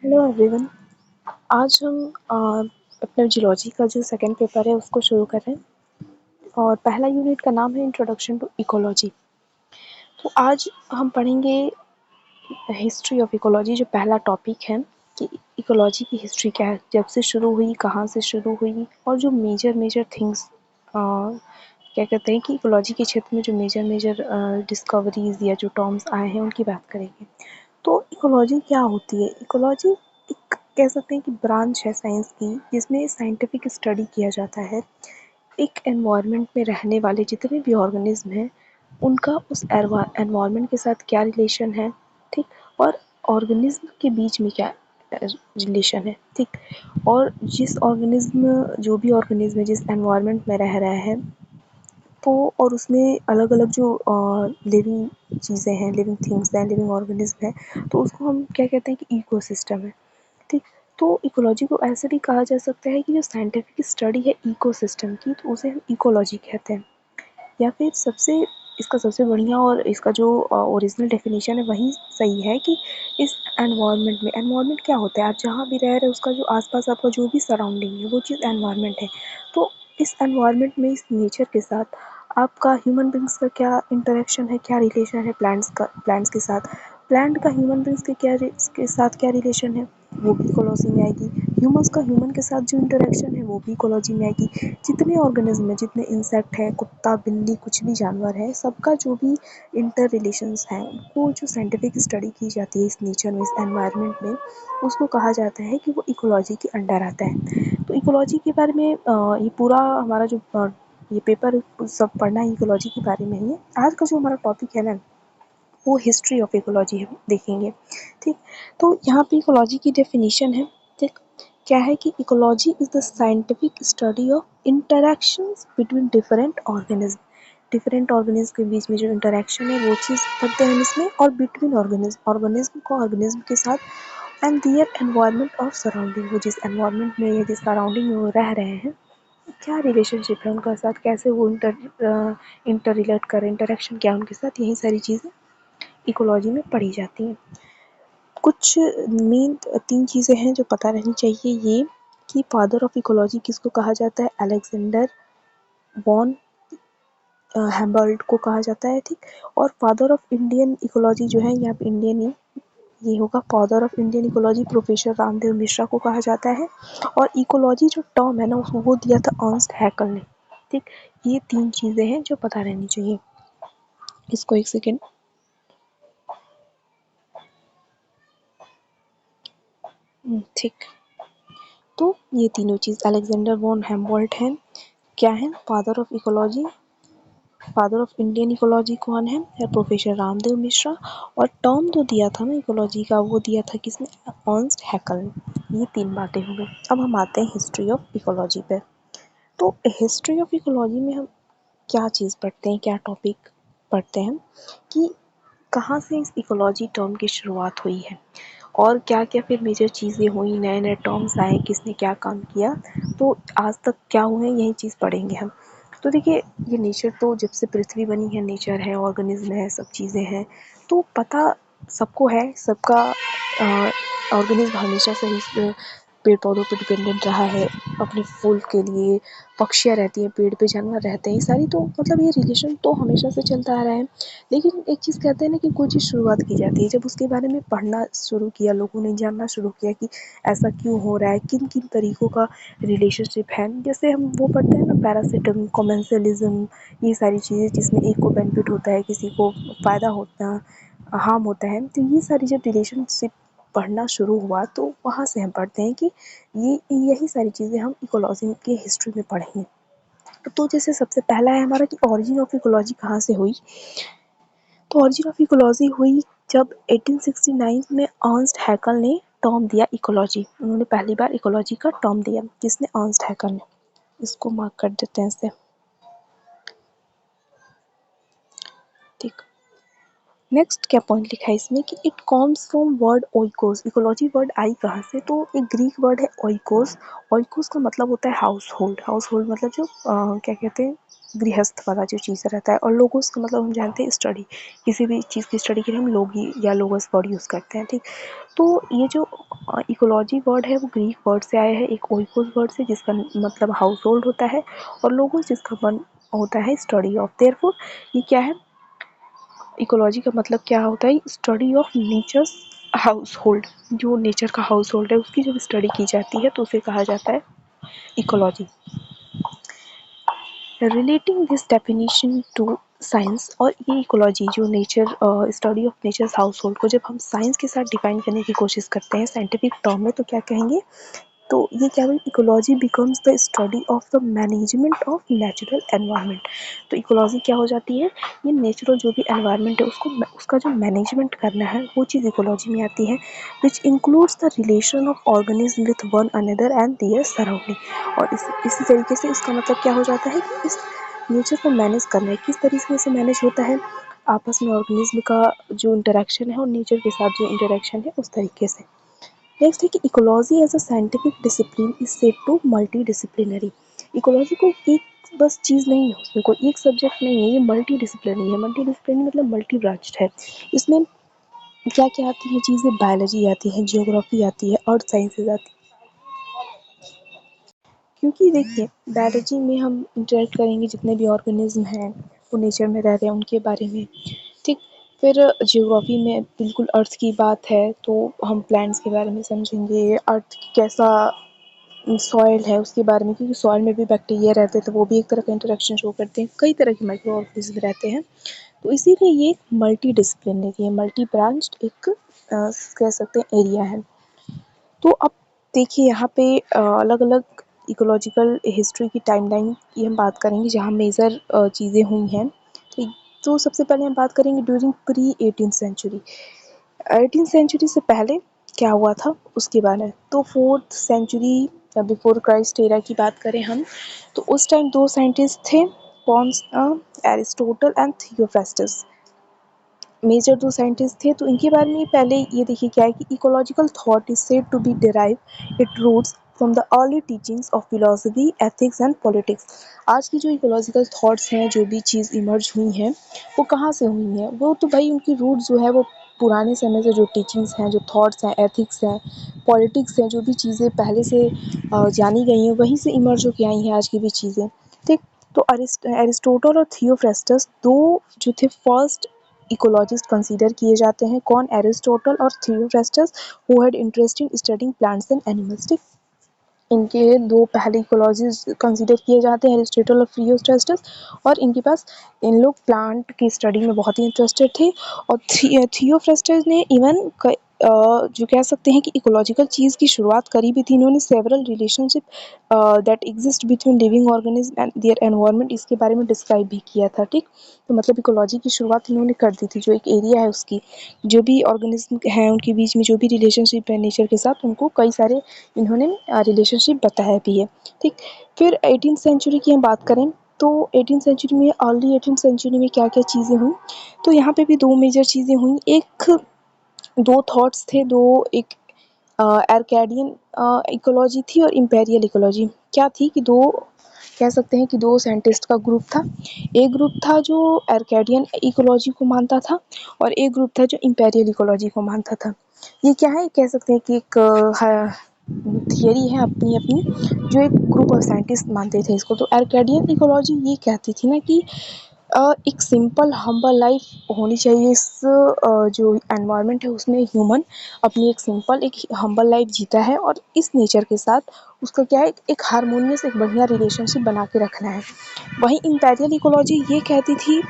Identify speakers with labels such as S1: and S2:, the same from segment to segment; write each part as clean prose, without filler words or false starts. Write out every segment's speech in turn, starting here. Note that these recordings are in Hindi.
S1: Hello everyone. आज हम अपना जियोलॉजी का जो सेकंड पेपर है उसको शुरू कर रहे हैं और पहला यूनिट का नाम है इंट्रोडक्शन टू इकोलॉजी। तो आज हम पढ़ेंगे हिस्ट्री ऑफ इकोलॉजी, जो पहला टॉपिक है कि इकोलॉजी की हिस्ट्री क्या है, जब से शुरू हुई, कहाँ से शुरू हुई, और जो मेजर थिंग्स क्या कहते हैं कि इकोलॉजी के क्षेत्र में जो मेजर डिस्कवरीज या जो टर्म्स आए हैं उनकी बात करेंगे। तो इकोलॉजी क्या होती है? इकोलॉजी एक कह सकते हैं कि ब्रांच है साइंस की, जिसमें साइंटिफिक स्टडी किया जाता है एक एनवायरनमेंट में रहने वाले जितने भी ऑर्गेनिज्म हैं उनका उस एनवायरनमेंट के साथ क्या रिलेशन है, ठीक, और ऑर्गेनिज्म के बीच में क्या रिलेशन है, ठीक, और जो भी ऑर्गेनिज्म है जिस एनवायरनमेंट में रह रहा है, तो और उसमें अलग अलग जो लिविंग चीज़ें हैं, लिविंग थिंग्स हैं, लिविंग ऑर्गेनिज्म हैं, तो उसको हम क्या कहते हैं कि इकोसिस्टम है, ठीक। तो इकोलॉजी को ऐसे भी कहा जा सकता है कि जो साइंटिफिक स्टडी है इकोसिस्टम की, तो उसे हम इकोलॉजी कहते हैं। या फिर इसका सबसे बढ़िया और इसका जो ओरिजिनल डेफिनेशन है वही सही है कि इस एनवायरनमेंट क्या होता है, आप जहाँ भी रह रहे हैं उसका जो आसपास आपका जो भी सराउंडिंग है वो चीज़ एनवायरनमेंट है। तो इस एनवायरनमेंट में, इस नेचर के साथ आपका ह्यूमन बींग्स का क्या इंटरेक्शन है, क्या रिलेशन है प्लांट्स के साथ, प्लांट का ह्यूमन बींग्स के साथ क्या रिलेशन है, वो भी इकोलॉजी में आएगी। ह्यूमन्स का ह्यूमन के साथ जो इंटरेक्शन है वो भी इकोलॉजी में आएगी। जितने ऑर्गेनिज्म है, जितने इंसेक्ट है, कुत्ता बिल्ली कुछ भी जानवर है, सबका जो भी इंटर रिलेशंस हैं, वो जो साइंटिफिक स्टडी की जाती है इस नेचर में, इस एनवायरनमेंट में, उसको कहा जाता है कि वो इकोलॉजी के अंडर आता है। तो इकोलॉजी के बारे में ये पूरा हमारा जो ये पेपर सब पढ़ना है इकोलॉजी के बारे में ही है। आज का जो हमारा टॉपिक है ना, वो हिस्ट्री ऑफ इकोलॉजी हम देखेंगे, ठीक। तो यहाँ पे इकोलॉजी की डेफिनेशन है, ठीक, क्या है कि ecology is the scientific study of interactions between different organism के बीच में जो इंटरेक्शन है वो चीज़ पढ़ते हैं हम इसमें, और बिटवीन ऑर्गेनिज्म को ऑर्गेनिज्म के साथ, एंड दियर एनवायरनमेंट और सराउंडिंग, वो जिस एनवायरनमेंट में या जिस सराउंडिंग में वो रह रहे हैं, क्या रिलेशनशिप है उनका साथ, कैसे वो इंटर रिलेट करें, इंटरेक्शन क्या है उनके साथ, यही सारी चीज़ें इकोलॉजी में पढ़ी जाती हैं। कुछ मेन 3 चीज़ें हैं जो पता रहनी चाहिए, ये कि फादर ऑफ इकोलॉजी किसको कहा जाता है, अलेक्जेंडर वॉन हैम्बर्ट को कहा जाता है, ठीक। और फादर ऑफ इंडियन इकोलॉजी जो है, यहाँ पे इंडियन ही ये होगा, father of Indian ecology professor Ramdev Mishra को कहा जाता है। और इकोलॉजी जो टर्म है ना, उसको वो दिया था अर्नस्ट हैकल ने, ठीक। ये 3 चीज़ें हैं जो पता रहनी चाहिए। इसको एक सेकेंड, ठीक। तो ये तीनों चीज़ अलेक्जेंडर वॉन हैम्बोल्ट हैं, क्या है, father of ecology, father of Indian ecology कौन है प्रोफेसर रामदेव मिश्रा। और टर्म जो दिया था ना इकोलॉजी का, वो दिया था किसने, अर्नस्ट हैकल ने। ये 3 बातें हो गई। अब हम आते हैं हिस्ट्री ऑफ इकोलॉजी पे। तो हिस्ट्री ऑफ इकोलॉजी में हम क्या चीज़ पढ़ते हैं, क्या टॉपिक पढ़ते हैं कि कहाँ से इस इकोलॉजी टर्म की शुरुआत हुई है और क्या क्या फिर मेजर चीज़ें हुई, नए नए टर्म्स आए, किसने क्या काम किया, तो आज तक क्या हुए, यही चीज़ पढ़ेंगे हम। तो देखिए, ये नेचर तो जब से पृथ्वी बनी है, नेचर है, ऑर्गेनिज्म है, सब चीज़ें हैं, तो पता सबको है, सबका ऑर्गेनिज्म हमेशा से ही पेड़ पौधों पे डिपेंडेंट रहा है अपने फूल के लिए, पक्षियाँ रहती हैं पेड़ पे, जानवर रहते हैं, ये सारी तो मतलब ये रिलेशन तो हमेशा से चलता आ रहा है। लेकिन एक चीज़ कहते हैं ना कि कोई चीज़ शुरुआत की जाती है, जब उसके बारे में पढ़ना शुरू किया, लोगों ने जानना शुरू किया कि ऐसा क्यों हो रहा है, किन किन तरीक़ों का रिलेशनशिप है। जैसे हम वो पढ़ते हैं ना, पैरासिटम, कॉमेंसलिज्म, ये सारी चीज़ें जिसमें एक को बेनिफिट होता है, किसी को फ़ायदा होता, हार्म होता है, तो ये सारी जब रिलेशनशिप पढ़ना शुरू हुआ तो वहाँ से हम पढ़ते हैं कि ये यही सारी चीज़ें हम इकोलॉजी के हिस्ट्री में पढ़ेंगे। तो जैसे सबसे पहला है हमारा कि ऑरिजिन ऑफ इकोलॉजी कहाँ से हुई। तो ऑरिजिन ऑफ इकोलॉजी हुई जब 1869 में अर्नस्ट हैकल ने टर्म दिया इकोलॉजी। उन्होंने पहली बार इकोलॉजी का टर्म दिया, किसने, अर्नस्ट हैकल ने। इसको मार्क कर देते हैं इससे, ठीक। नेक्स्ट क्या पॉइंट लिखा है इसमें कि it comes from word oikos. Ecology word आई कहाँ से, तो एक ग्रीक वर्ड है ओइकोस। ओइकोस का मतलब होता है हाउस होल्ड। हाउस होल्ड मतलब जो क्या कहते हैं, गृहस्थ वाला जो चीज़ रहता है। और लोगोस का मतलब हम जानते हैं स्टडी, किसी भी चीज़ की स्टडी के लिए हम लोगी या लोगस वर्ड यूज़ करते हैं, ठीक। तो ये जो इकोलॉजी वर्ड है वो ग्रीक वर्ड से आया है, एक ओइकोस वर्ड से, जिसका मतलब हाउस होल्ड होता है, और लोगोस जिसका मन होता है स्टडी ऑफ। देयरफॉर ये क्या है, इकोलॉजी का मतलब क्या होता है, study of nature's household. जो नेचर का हाउस होल्ड है उसकी जब स्टडी की जाती है तो उसे कहा जाता है ecology. Relating this definition to science, और ये इकोलॉजी जो nature study of nature's household को जब हम साइंस के साथ डिफाइन करने की कोशिश करते हैं साइंटिफिक टर्म में, तो क्या कहेंगे, तो ये क्या हुई, ecology becomes the study of the management of natural environment. तो इकोलॉजी क्या हो जाती है, ये नेचुरल जो भी एनवायरनमेंट है उसको उसका जो मैनेजमेंट करना है वो चीज़ इकोलॉजी में आती है, which includes the relation of organism with one another and their surrounding. और इसी तरीके से इसका मतलब क्या हो जाता है कि इस नेचर को मैनेज करना है, किस तरीके से मैनेज होता है, आपस में ऑर्गेनिज्म का जो इंटरेक्शन है और नेचर के साथ जो इंटरेक्शन है उस तरीके से। नेक्स्ट है कि ecology as a scientific discipline is said to multidisciplinary. Ecology कोई एक बस चीज़ नहीं है, उसमें कोई एक सब्जेक्ट नहीं है, ये मल्टी डिसिप्लिनरी है। मल्टी डिसिप्लिनरी मतलब मल्टी ब्रांच्ड है। इसमें क्या क्या आती है चीज़ें, बायोलॉजी आती है, जियोग्राफी आती है, अर्थ साइंसेज आती है। क्योंकि देखिए बायोलॉजी में हम इंटरेक्ट करेंगे जितने भी ऑर्गेनिज्म हैं वो नेचर में रह रहे हैं उनके बारे में, ठीक। फिर जियोग्राफी में बिल्कुल अर्थ की बात है तो हम प्लांट्स के बारे में समझेंगे, अर्थ कैसा सॉइल है उसके बारे में, क्योंकि सॉइल में भी बैक्टीरिया रहते हैं तो वो भी एक तरह का इंटरेक्शन शो करते हैं, कई तरह के माइक्रो ऑर्गेनिज्म रहते हैं। तो इसीलिए ये मल्टी डिसिप्लिनरी है, मल्टी ब्रांच्ड एक कह सकते हैं एरिया है। तो अब देखिए यहाँ पे अलग अलग इकोलॉजिकल हिस्ट्री की टाइमलाइन की हम बात करेंगे जहाँ मेजर चीज़ें हुई हैं, ठीक। तो सबसे पहले हम बात करेंगे during pre 18th century. 18th century से पहले क्या हुआ था उसके बारे में। तो 4th century before Christ era की बात करें हम, तो उस टाइम दो साइंटिस्ट थे, कौन, एरिस्टोटल एंड थियोफ्रास्टस, मेजर दो साइंटिस्ट थे। तो इनके बारे में पहले ये देखिए क्या है कि ecological thought is said to be derive it roots from the early teachings of philosophy ethics and politics. आज की जो इकोलॉजिकल थॉट्स हैं, जो भी चीज़ इमर्ज हुई हैं, वो कहाँ से हुई हैं, वो तो भाई उनकी रूट जो है वो पुराने समय से जो टीचिंग्स हैं, जो थॉट्स हैं, एथिक्स हैं, पॉलिटिक्स हैं, जो भी चीज़ें पहले से जानी गई हैं वहीं से इमर्ज होकर आई हैं आज की भी चीज़ें, ठीक। तो एरिस्टोटल और थियोफ्रास्टस दो जो थे फर्स्ट इकोलॉजिस्ट कंसीडर किए जाते हैं। कौन, एरिस्टोटल और Theophrastus, who had interest in studying plants and animals, ठीक। इनके दो पहले इकोलॉजिस्ट कंसीडर किए जाते हैं, एरिस्टोटल और थियोफ्रास्टस। और इनके पास, इन लोग प्लांट की स्टडी में बहुत ही इंटरेस्टेड थे। और थियोफ्रास्टस ने इवन जो कह सकते हैं कि इकोलॉजिकल चीज़ की शुरुआत करी भी थी। इन्होंने several relationship that exist between living organism and their environment, इसके बारे में डिस्क्राइब भी किया था, ठीक। तो मतलब इकोलॉजी की शुरुआत इन्होंने कर दी थी, जो एक एरिया है उसकी, जो भी ऑर्गेनिज्म हैं उनके बीच में जो भी रिलेशनशिप है नेचर के साथ, उनको कई सारे इन्होंने रिलेशनशिप बताया भी है, ठीक। फिर 18th सेंचुरी की हम बात करें तो 18th सेंचुरी में, अर्ली 18th सेंचुरी में क्या क्या चीज़ें हुई, तो यहाँ पे भी दो मेजर चीज़ें हुई। एक, दो थॉट्स थे, दो, एक आर्केडियन इकोलॉजी थी और इम्पेरियल इकोलॉजी। क्या थी कि दो, कह सकते हैं कि दो साइंटिस्ट का ग्रुप था। एक ग्रुप था जो आर्केडियन इकोलॉजी को मानता था और एक ग्रुप था जो इम्पेरियल इकोलॉजी को मानता था। ये क्या है, कह सकते हैं कि एक थियरी है अपनी अपनी, जो एक ग्रुप ऑफ साइंटिस्ट मानते थे इसको। तो आर्केडियन इकोलॉजी ये कहती थी ना कि एक सिंपल हम्बल लाइफ होनी चाहिए, इस जो एनवायरनमेंट है उसमें ह्यूमन अपनी एक सिंपल, एक हम्बल लाइफ जीता है और इस नेचर के साथ उसका क्या है, एक हारमोनियस, एक बढ़िया रिलेशनशिप बना के रखना है। वहीं इम्पेरियल इकोलॉजी ये कहती थी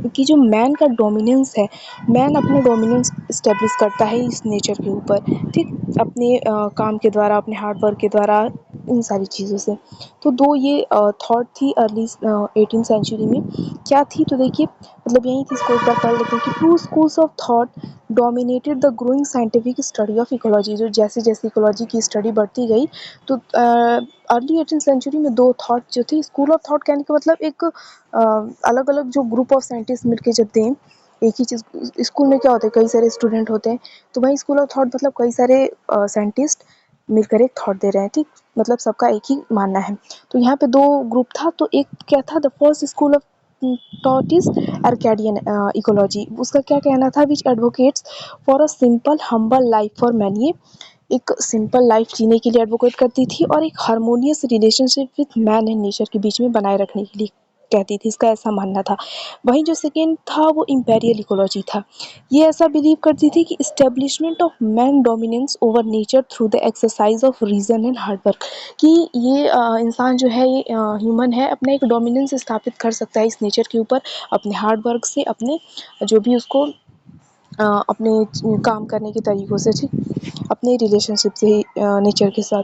S1: कि जो मैन का डोमिनेंस है, मैन अपना डोमिनेंस इस्टेब्लिश करता है इस नेचर के ऊपर, ठीक, अपने काम के द्वारा, अपने हार्ड वर्क के द्वारा, इन सारी चीज़ों से। तो दो ये थॉट थी अर्ली 18th सेंचुरी में। क्या थी, तो देखिए मतलब यहीं थी, इसको एक बार पढ़ लेते हैं कि two schools of thought dominated the growing scientific study of ecology. जो जैसे जैसे इकोलॉजी की स्टडी बढ़ती गई तो अर्ली 18th सेंचुरी में दो थॉट जो थी, स्कूल ऑफ थॉट कहने का मतलब एक अलग अलग जो ग्रुप ऑफ साइंटिस्ट मिलके जब दें एक ही चीज़। स्कूल में क्या होता है, कई सारे स्टूडेंट होते हैं, तो वहीं स्कूल ऑफ थॉट मतलब कई सारे साइंटिस्ट मिलकर एक थॉट दे रहे हैं, ठीक, मतलब सबका एक ही मानना है। तो यहाँ पे दो ग्रुप था, तो एक क्या था, the first school of thought is Arcadian ecology. उसका क्या कहना था, which advocates for a simple humble life for man. ये एक सिंपल लाइफ जीने के लिए एडवोकेट करती थी और एक harmonious relationship with man and nature के बीच में बनाए रखने के लिए कहती थी, इसका ऐसा मानना था। वहीं जो सेकेंड था वो इम्पेरियल इकोलॉजी था। ये ऐसा बिलीव करती थी कि establishment of man dominance over nature through the exercise of reason and hard work, कि ये इंसान जो है, ये ह्यूमन है, अपना एक डोमिनेंस स्थापित कर सकता है इस नेचर के ऊपर अपने हार्ड वर्क से, अपने जो भी उसको अपने काम करने के तरीक़ों से, ठीक, अपने रिलेशनशिप से ही नेचर के साथ।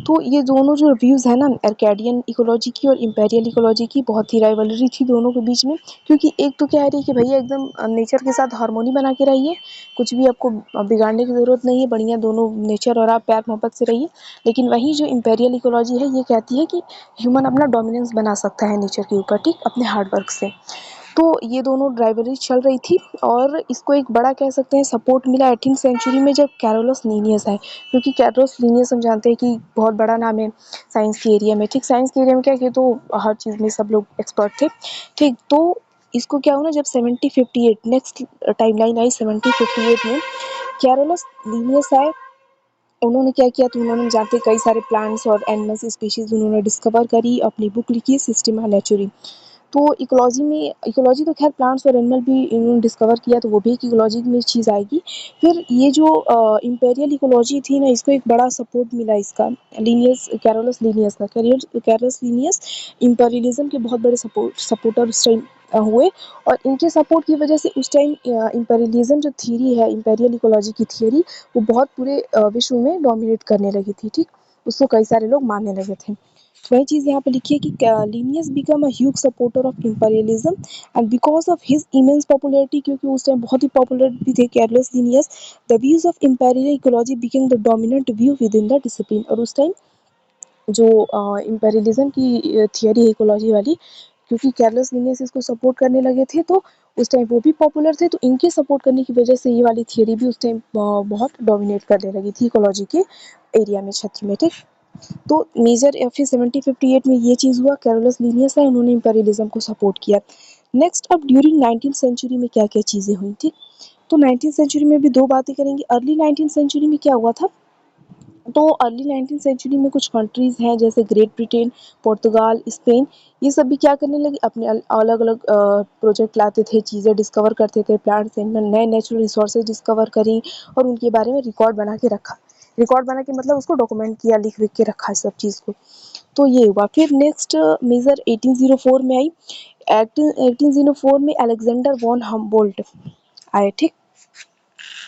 S1: तो ये दोनों जो व्यूज़ है ना, आर्केडियन इकोलॉजी की और इम्पेरियल इकोलॉजी की, बहुत ही राइवलरी थी दोनों के बीच में। क्योंकि एक तो कह रही है कि भैया एकदम नेचर के साथ हार्मोनी बना के रहिए, कुछ भी आपको बिगाड़ने की ज़रूरत नहीं है, बढ़िया दोनों नेचर और आप प्यार मोहब्बत से रहिए। लेकिन वहीं जो इम्पेरियल इकोलॉजी है, ये कहती है कि ह्यूमन अपना डोमिनेंस बना सकता है नेचर के ऊपर, ठीक, अपने हार्ड वर्क से। तो ये दोनों राइवलरी चल रही थी और इसको एक बड़ा कह सकते हैं सपोर्ट मिला 18th सेंचुरी में, जब कैरोलस लीनियस आए। क्योंकि कैरोलस लीनियस हम जानते हैं कि बहुत बड़ा नाम है साइंस के एरिया में, ठीक, साइंस के एरिया में क्या कि तो हर चीज़ में सब लोग एक्सपर्ट थे, ठीक। तो इसको क्या हुआ ना, जब 1758 नेक्स्ट टाइमलाइन आई 1758 में, कैरोलस लीनियस आए। उन्होंने क्या किया, तो उन्होंने जानते कई सारे प्लांट्स और एनिमल्स स्पीशीज़ उन्होंने डिस्कवर करी, अपनी बुक लिखी सिस्टेमा नेचुरी। तो इकोलॉजी तो खैर प्लांट्स और एनिमल भी इन्होंने डिस्कवर किया, तो वो भी एक इकोलॉजी में चीज़ आएगी। फिर ये जो इम्पेरियल इकोलॉजी थी ना, इसको एक बड़ा सपोर्ट मिला इसका लीनियस, कैरोलस लीनियस का। कैरोलस लीनियस इम्पेरियलिज्म के बहुत बड़े सपोर्टर उस टाइम हुए। और इनके सपोर्ट की वजह से उस टाइम इम्पेरियलिज्म जो थ्योरी है, इम्पेरियल इकोलॉजी की थ्योरी, वो बहुत पूरे विश्व में डोमिनेट करने लगी थी, ठीक। उसको कई सारे लोग मानने लगे थे। वही चीज़ यहाँ पे लिखी है कि Linnaeus become a huge supporter of imperialism and because of his immense popularity, क्योंकि उस टाइम बहुत ही पॉपुलर भी थे Carolus Linnaeus, the views of imperial ecology became the dominant view with in the discipline. और उस टाइम जो इम्पेरियलिज्म की थियरी है इकोलॉजी वाली, क्योंकि कैरोलस लीनियस इसको सपोर्ट करने लगे थे, तो उस टाइम वो भी पॉपुलर थे, तो इनके सपोर्ट करने की वजह से ये वाली थियरी भी उस टाइम बहुत डोमिनेट करने लगी थी इकोलॉजी के एरिया में, क्षेत्र में, ठीक। तो मेजर या फिर 1758 में ये चीज़ हुआ, कैरोलस लीनियस है, उन्होंने इम्पेरियलिज्म को सपोर्ट किया। नेक्स्ट, अब ड्यूरिंग 19th सेंचुरी में क्या क्या चीज़ें हुई, ठीक। तो 19th सेंचुरी में भी दो बातें करेंगे। अर्ली 19th सेंचुरी में क्या हुआ था, तो अर्ली 19th सेंचुरी में कुछ कंट्रीज़ हैं जैसे ग्रेट ब्रिटेन, पुर्तगाल, स्पेन, ये सब भी क्या करने लगे, अपने अलग अलग प्रोजेक्ट लाते थे, चीज़ें डिस्कवर करते थे, प्लांट्स एनिमल, नए नेचुरल रिसोर्सेज डिस्कवर करी और उनके बारे में रिकॉर्ड बना के रखा। रिकॉर्ड बना के मतलब उसको डॉक्यूमेंट किया, लिख विख के रखा सब चीज़ को। तो ये हुआ। फिर नेक्स्ट मेजर 1804 में आई। 1804 में अलेक्जेंडर वॉन हम्बोल्ट आए, ठीक।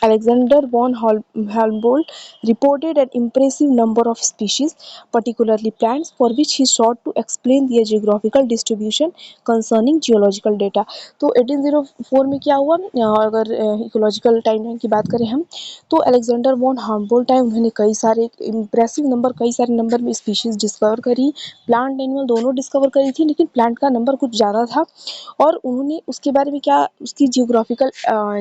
S1: Alexander von Humboldt reported an impressive number of species, particularly plants, for which he sought to explain their geographical distribution concerning geological data. तो 1804 में क्या हुआ, अगर इकोलॉजिकल टाइमलाइन की बात करें हम, तो अलेक्जेंडर वॉन हम्बोल्ट आए, उन्होंने कई सारे कई सारे नंबर में स्पीशीज़ डिस्कवर करी, प्लांट एनिमल दोनों डिस्कवर करी थी, लेकिन प्लांट का नंबर कुछ ज़्यादा था। और उन्होंने उसके बारे में क्या, उसकी जियोग्राफिकल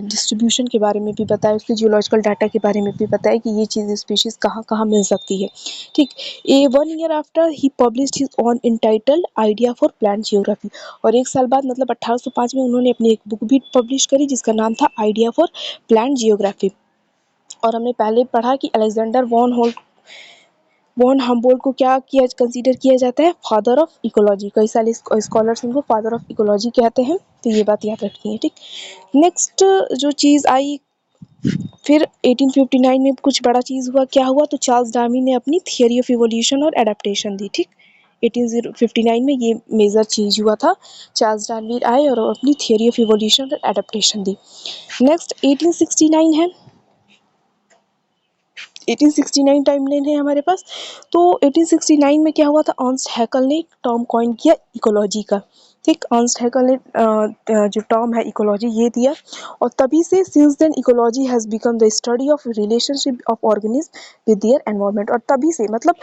S1: डिस्ट्रीब्यूशन के बारे में भी बताया, उसके जियोलॉजिकल डाटा के बारे में भी बताया कि ये चीज़ स्पीशीज़ कहाँ कहाँ मिल सकती है, ठीक। 1 year after he published his on entitled idea for plant geography. और 1 साल बाद मतलब 1805 में उन्होंने अपनी एक बुक भी पब्लिश करी जिसका नाम था आइडिया फॉर प्लांट जियोग्राफी। और हमने पहले पढ़ा कि अलेक्जेंडर वॉन हम्बोल्ट को क्या किया, कंसीडर किया जाता है, फादर ऑफ इकोलॉजी। कई सारे स्कॉलर्स इनको फादर ऑफ इकोलॉजी कहते हैं, तो ये बात याद रखनी है, ठीक। नेक्स्ट जो चीज़ आई, फिर 1859 में कुछ बड़ा चीज़ हुआ। क्या हुआ, तो चार्ल्स डार्विन ने अपनी थियरी ऑफ इवोल्यूशन और एडेप्टेशन दी, ठीक। 1859 में ये मेजर चीज़ हुआ था। चार्ल्स डार्विन आए और अपनी थियरी ऑफ इवोल्यूशन और एडेप्टेशन दी। नेक्स्ट 1869 है, 1869 टाइमलाइन है हमारे पास। तो 1869 में क्या हुआ था, अर्नस्ट हैकल ने टर्म कॉइन किया इकोलॉजी का, ठीक, अर्नस्ट हैकल ने जो टर्म है इकोलॉजी ये दिया, और तभी से since then ecology has become the study of relationship of organism with their environment. और तभी से मतलब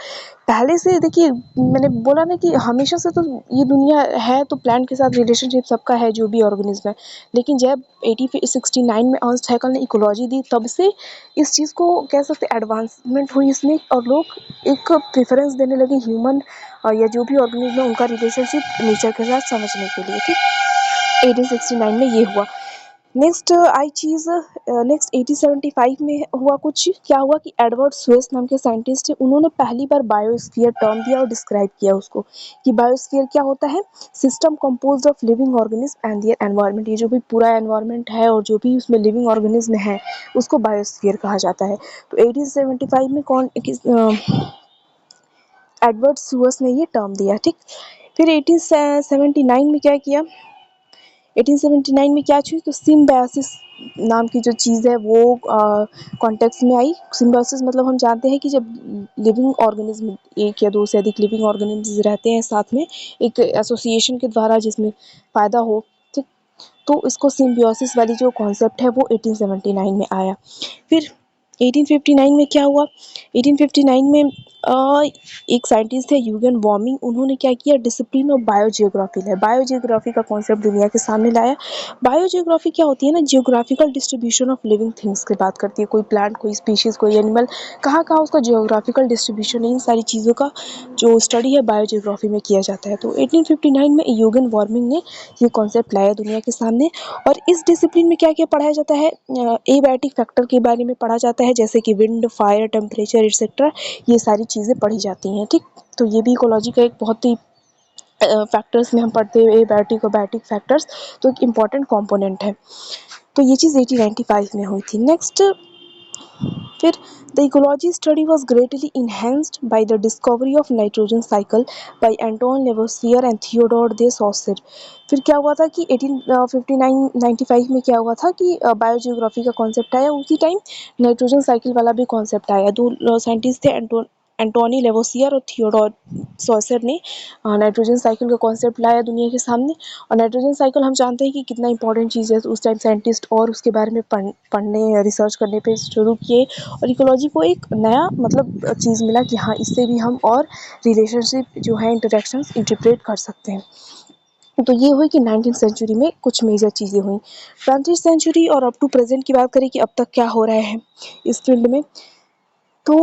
S1: पहले से देखिए, मैंने बोला ना कि हमेशा से तो ये दुनिया है, तो प्लांट के साथ रिलेशनशिप सबका है जो भी ऑर्गेनिज्म है, लेकिन जब 1869 में अर्नस्ट हैकल ने इकोलॉजी दी, तब से इस चीज़ को कह सकते एडवांसमेंट हुई इसमें, और लोग एक प्रेफरेंस देने लगे ह्यूमन या जो भी ऑर्गेनिज्म है उनका रिलेशनशिप नेचर के साथ समझने के लिए। ठीक, 1869 में ये हुआ। नेक्स्ट आई चीज़, नेक्स्ट 1875 में हुआ कुछ, क्या हुआ कि एडवर्ड स्वेस नाम के साइंटिस्ट थे, उन्होंने पहली बार बायोस्फीयर टर्म दिया और डिस्क्राइब किया उसको, कि बायोस्फीयर क्या होता है, system composed of living organism and their environment. ये जो भी पूरा एनवायरनमेंट है और जो भी उसमें लिविंग ऑर्गेनिज्म है उसको बायोस्फीयर कहा जाता है। तो 1875 में एडवर्ड सुअर्स ने ये टर्म दिया। ठीक, फिर 1879 में क्या किया, 1879 में क्या चीज़, तो सिम्बायोसिस नाम की जो चीज़ है वो कॉन्टेक्स्ट में आई। सिम्बायोसिस मतलब हम जानते हैं कि जब लिविंग ऑर्गेनिज्म, एक या दो से अधिक लिविंग ऑर्गेनिज्म रहते हैं साथ में एक एसोसिएशन के द्वारा जिसमें फ़ायदा हो, ठीक, तो इसको सिम्बियोसिस वाली जो कॉन्सेप्ट है वो 1879 में आया। फिर 1859 में क्या हुआ, 1859 में एक साइंटिस्ट थे यूगेन वॉर्मिंग, उन्होंने क्या किया, डिसिप्लिन ऑफ बायोजियोग्राफी है, बायोजियोग्राफी का कॉन्सेप्ट दुनिया के सामने लाया। बायोजियोग्राफी क्या होती है ना, geographical distribution of living things की बात करती है, कोई प्लांट, कोई स्पीशीज़, कोई एनिमल, कहाँ कहाँ उसका जियोग्राफिकल डिस्ट्रीब्यूशन है, इन सारी चीज़ों का जो स्टडी है बायोजियोग्राफी में किया जाता है। तो 1859 में यूगेन वॉर्मिंग ने ये कॉन्सेप्ट लाया दुनिया के सामने। और इस डिसिप्लिन में क्या क्या पढ़ाया जाता है, एबायोटिक फैक्टर के बारे में पढ़ा जाता है, जैसे कि विंड, फायर, टेम्परेचर एक्सेट्रा, ये सारी चीज़ें पढ़ी जाती हैं। ठीक, तो ये भी इकोलॉजी का एक बहुत ही फैक्टर्स में हम पढ़ते हैं, एबायोटिक और बायोटिक फैक्टर्स, तो एक इम्पॉर्टेंट कॉम्पोनेंट है। तो ये चीज़ 1895 में हुई थी। नेक्स्ट, फिर the ecology study was greatly enhanced by the discovery of nitrogen cycle by Anton Lavoisier and Theodore de Saussure. फिर क्या हुआ था कि 1895 में क्या हुआ था कि बायोजियोग्राफी का कॉन्सेप्ट आया, उसी टाइम नाइट्रोजन साइकिल वाला भी कॉन्सेप्ट आया। दो साइंटिस्ट थे, एंटोनी लेवोसियर और थियोडोर सॉसर ने नाइट्रोजन साइकिल का कॉन्सेप्ट लाया दुनिया के सामने। और नाइट्रोजन साइकिल हम जानते हैं कि कितना इंपॉर्टेंट चीज़ है, तो उस टाइम साइंटिस्ट और उसके बारे में पढ़ने रिसर्च करने पे शुरू किए, और इकोलॉजी को एक नया मतलब चीज़ मिला कि हाँ, इससे भी हम और रिलेशनशिप जो है, इंटरेक्शंस इंटरप्रेट कर सकते हैं। तो ये हुई कि 19th सेंचुरी में कुछ मेजर चीज़ें हुई। 20th सेंचुरी और अप टू प्रेजेंट की बात करें कि अब तक क्या हो रहा है इस फील्ड में, तो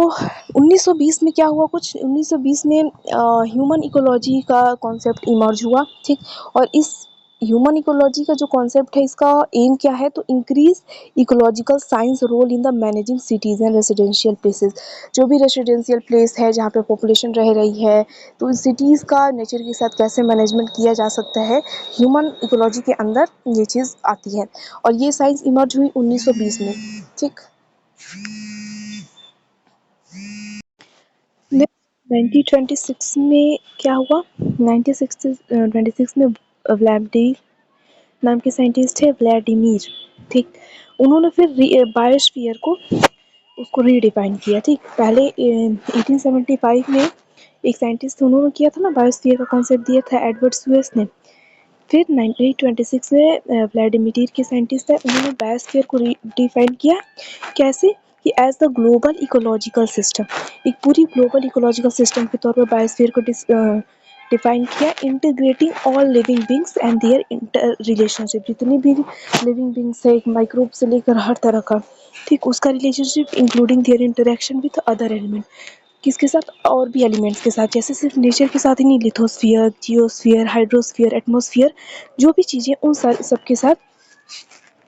S1: 1920 में क्या हुआ, कुछ 1920 में ह्यूमन इकोलॉजी का कॉन्सेप्ट इमर्ज हुआ। ठीक, और इस ह्यूमन इकोलॉजी का जो कॉन्सेप्ट है, इसका एम क्या है, तो increase ecological science role in the managing cities and residential places. जो भी रेसिडेंशियल प्लेस है जहाँ पे पॉपुलेशन रह रही है, तो इन सिटीज़ का नेचर के साथ कैसे मैनेजमेंट किया जा सकता है, ह्यूमन इकोलॉजी के अंदर ये चीज़ आती है। और ये साइंस इमर्ज हुई 1920 में। ठीक, 1926 में क्या हुआ, 1926 में व्लादिमीर नाम के साइंटिस्ट है, व्लादिमीर। ठीक, उन्होंने फिर बायोस्फीयर को उसको रीडिफाइन किया। ठीक, पहले 1875 में एक साइंटिस्ट थे, उन्होंने किया था ना, बायोस्फीयर का कॉन्सेप्ट दिया था एडवर्ड स्वेस ने। फिर 1926 में व्लादिमीर के साइंटिस्ट है, उन्होंने बायोस्फीयर को डिफाइन किया, कैसे, कि as the global ecological system, एक पूरी ग्लोबल इकोलॉजिकल सिस्टम के तौर पर बायोस्फीयर को डिफाइन किया, integrating all living beings and their interrelationship, जितनी भी लिविंग बींग्स है, एक माइक्रोब से लेकर हर तरह का, ठीक, उसका relationship including there interaction with other element, किसके साथ, और भी एलिमेंट्स के साथ, जैसे सिर्फ नेचर के साथ ही नहीं, लिथोस्फीयर, जियोस्फीयर, हाइड्रोस्फीयर, एटमॉस्फेयर, जो भी चीज़ें उन सबके साथ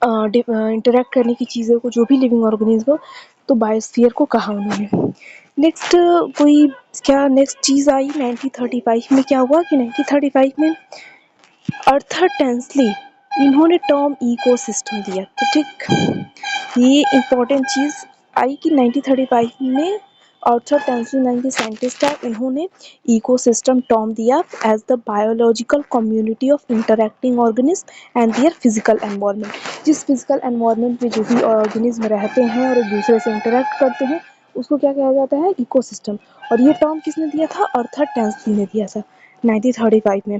S1: इंटरेक्ट करने की चीज़ों को, जो भी लिविंग ऑर्गेनिज्म हो, तो बायोस्फीयर को कहा उन्होंने। नेक्स्ट कोई क्या नेक्स्ट चीज़ आई 1935 में, क्या हुआ कि 1935 में अर्थर टेंसली, इन्होंने टर्म इकोसिस्टम दिया। तो ठीक, ये इम्पोर्टेंट चीज़ आई कि 1935 में आर्थर टेंसली नाम के साइंटिस्ट है, उन्होंने इकोसिस्टम टर्म दिया as the biological community of interacting organism and their physical environment. जिस फिजिकल एनवायरनमेंट में जो भी ऑर्गेनिज्म रहते हैं और एक दूसरे से इंटरैक्ट करते हैं, उसको क्या कहा जाता है, इकोसिस्टम। और ये टर्म किसने दिया था, आर्थर टेंसली ने दिया था 1935 में।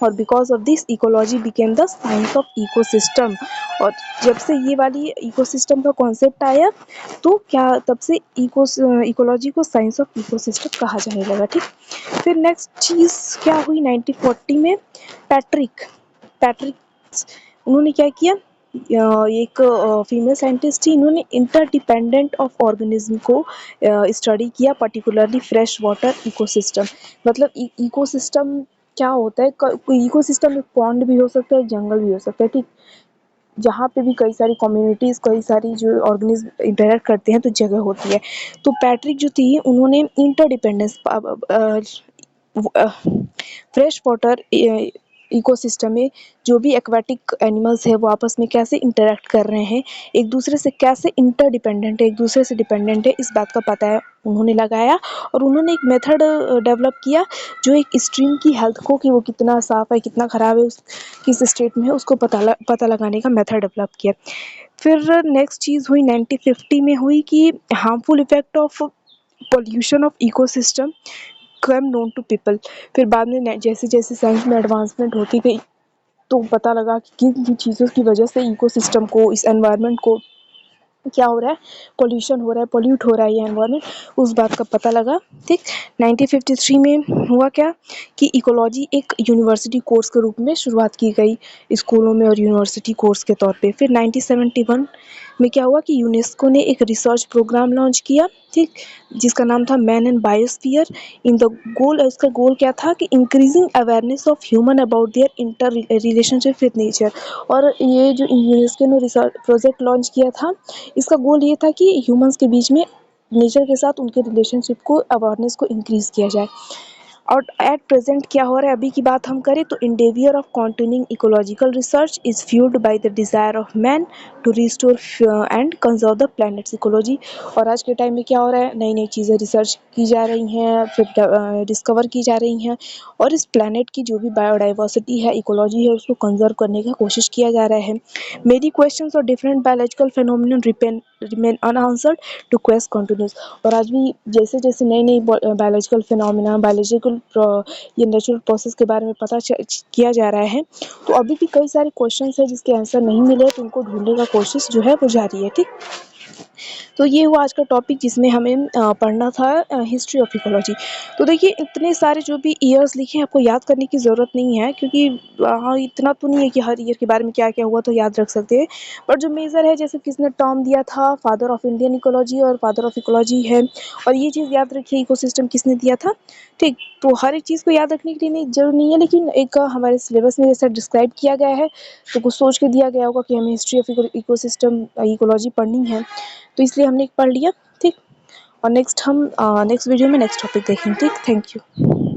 S1: और because of this ecology became the science of ecosystem. और जब से ये वाली इकोसिस्टम का कॉन्सेप्ट आया तो क्या तब से इकोलॉजी को साइंस ऑफ इकोसिस्टम कहा जाने लगा। ठीक, फिर नेक्स्ट चीज़ क्या हुई 1940 में, पैट्रिक पैट्रिक उन्होंने क्या किया, एक फीमेल साइंटिस्ट थी, इन्होंने इंटरडिपेंडेंट ऑफ ऑर्गेनिज्म को स्टडी किया, पर्टिकुलरली फ्रेश वाटर इकोसिस्टम। मतलब इकोसिस्टम क्या होता है, इकोसिस्टम एक पॉन्ड भी हो सकता है, एक जंगल भी हो सकता है। ठीक, जहाँ पे भी कई सारी कम्युनिटीज़, कई सारी जो ऑर्गेनिज्म इंटरेक्ट करते हैं तो जगह होती है। तो पैट्रिक जो थी उन्होंने इंटरडिपेंडेंस, फ्रेश वाटर इकोसिस्टम में जो भी एक्वाटिक एनिमल्स है वो आपस में कैसे इंटरेक्ट कर रहे हैं, एक दूसरे से कैसे इंटरडिपेंडेंट है, एक दूसरे से डिपेंडेंट है, इस बात का पता है उन्होंने लगाया। और उन्होंने एक मेथड डेवलप किया जो एक स्ट्रीम की हेल्थ को, कि वो कितना साफ़ है कितना ख़राब है, किस स्टेट में है, उसको पता लगाने का मेथड डेवलप किया। फिर नेक्स्ट चीज़ हुई 1950 में हुई कि harmful effect of pollution of ecosystem come known to people. फिर बाद में जैसे जैसे साइंस में एडवांसमेंट होती गई तो पता लगा कि किन किन चीज़ों की वजह से इकोसिस्टम को, इस एनवायरनमेंट को क्या हो रहा है, पोल्यूशन हो रहा है, पोल्यूट हो रहा है ये एनवायरनमेंट, उस बात का पता लगा। ठीक, 1953 में हुआ क्या कि इकोलॉजी एक यूनिवर्सिटी कोर्स के रूप में शुरुआत की गई स्कूलों में और यूनिवर्सिटी कोर्स के तौर पे। फिर 1971 में क्या हुआ कि यूनेस्को ने एक रिसर्च प्रोग्राम लॉन्च किया, ठीक, जिसका नाम था man and biosphere. In the goal, इसका गोल क्या था कि increasing awareness of human about their inter relationship with nature. और ये जो यूनेस्को ने रिसर्च प्रोजेक्ट लॉन्च किया था, इसका गोल ये था कि ह्यूमंस के बीच में नेचर के साथ उनके रिलेशनशिप को, अवेयरनेस को इंक्रीज़ किया जाए। और एट प्रेजेंट क्या हो रहा है, अभी की बात हम करें तो endeavour of continuing ecological research is fueled by the desire of man to restore and conserve the planet's ecology। और आज के टाइम में क्या हो रहा है, नई नई चीज़ें रिसर्च की जा रही हैं, फिर डिस्कवर की जा रही हैं, और इस प्लानट की जो भी बायोडाइवर्सिटी है, इकोलॉजी है, उसको कंजर्व करने का कोशिश किया जा रहा है। मेरी क्वेश्चंस और different biological phenomenon remain unanswered to quest continues. और आज भी जैसे जैसे नई नई बायोलॉजिकल फिनोमिना, बायोलॉजिकल ये नेचुरल प्रोसेस के बारे में पता किया जा रहा है, तो अभी भी कई सारे क्वेश्चंस हैं जिसके आंसर नहीं मिले, तो उनको ढूंढने का कोशिश जो है वो जारी है। ठीक, तो ये हुआ आज का टॉपिक जिसमें हमें पढ़ना था हिस्ट्री ऑफ इकोलॉजी। तो देखिए इतने सारे जो भी ईयर्स लिखे हैं आपको याद करने की ज़रूरत नहीं है, क्योंकि हाँ इतना तो नहीं है कि हर ईयर के बारे में क्या क्या हुआ तो याद रख सकते हैं। बट जो मेजर है, जैसे किसने टर्म दिया था, फादर ऑफ इंडियन इकोलॉजी और फादर ऑफ इकोलॉजी है, और ये चीज़ याद रखिए इकोसिस्टम किसने दिया था। ठीक, तो हर एक चीज़ को याद रखने के लिए नहीं जरूर नहीं है, लेकिन एक हमारे सिलेबस में जैसा डिस्क्राइब किया गया है तो कुछ सोच के दिया गया होगा कि हमें हिस्ट्री ऑफ इकोसिस्टम इकोलॉजी पढ़नी है, तो इसलिए हमने पढ़ लिया। ठीक, और नेक्स्ट हम नेक्स्ट वीडियो में नेक्स्ट टॉपिक देखेंगे। ठीक, थैंक यू।